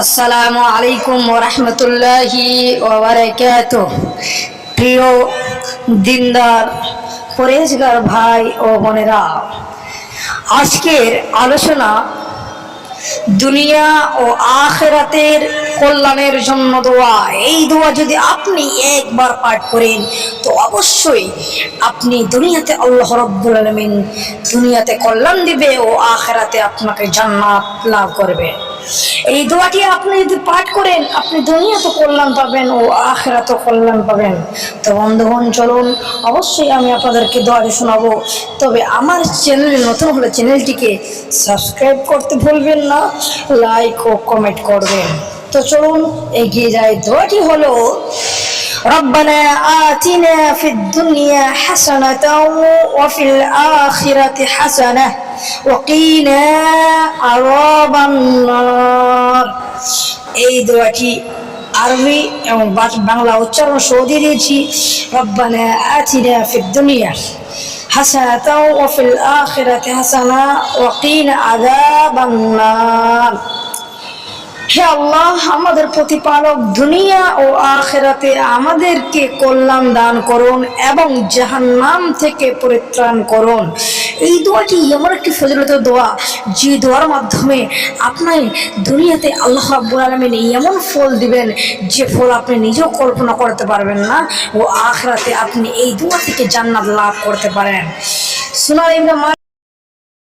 আসসালামু আলাইকুম ওয়া রাহমাতুল্লাহি ওয়া বারাকাতুহু। প্রিয় দিনদার পরেজগার ভাই ও বোনেরা, আজকের আলোচনা দুনিয়া ও আখিরাতের কল্যাণের জন্য দোয়া। এই দোয়া যদি আপনি একবার পাঠ করেন তো অবশ্যই আপনি দুনিয়াতে আল্লাহ রাব্বুল আলামিন দুনিয়াতে কল্যাণ দিবে ও আখিরাতে আপনাকে জান্নাত লাভ করবে। এই দোয়াটি আপনি যদি পাঠ করেন আপনি দুনিয়াতে কল্যাণ পাবেন ও আখিরাতে কল্যাণ পাবেন। তো বন্ধুগণ, চলুন অবশ্যই আমি আপনাদেরকে দোয়াটি শোনাবো। তবে আমার চ্যানেলে নতুন হলে চ্যানেলটিকে সাবস্ক্রাইব করতে ভুলবেন না, লাইক ও কমেন্ট করবেন। তো চলুন এগিয়ে যাই। দোয়াটি হলো ربنا آتنا في الدنيا حسنة وفي الآخرة حسنة وقنا عذاب النار। এই দোয়াটি আরবি এবং বাংলা উচ্চারণ সহ দিয়ে দিয়েছি। রব্বানা আতিনা ফিদ দুনিয়া হাসানাতাও ওয়া ফিল আখিরাতি হাসানা ওয়া কিনা আযাবান নার। হে আল্লাহ, আমাদের প্রতিপালক, দুনিয়া ও আখিরাতে আমাদেরকে কল্যাণ দান করুন এবং জাহান্নাম থেকে পরিত্রাণ করুন। এই দোয়াটি এমন একটি ফজিলতের দোয়া যে দোয়ার মাধ্যমে আপনি দুনিয়াতে আল্লাহ রাব্বুল আলামিন এমন ফল দিবেন যে ফল আপনি নিজেও কল্পনা করতে পারবেন না ও আখিরাতে আপনি এই দোয়া থেকে জান্নাত লাভ করতে পারেন। সুনান ইবনে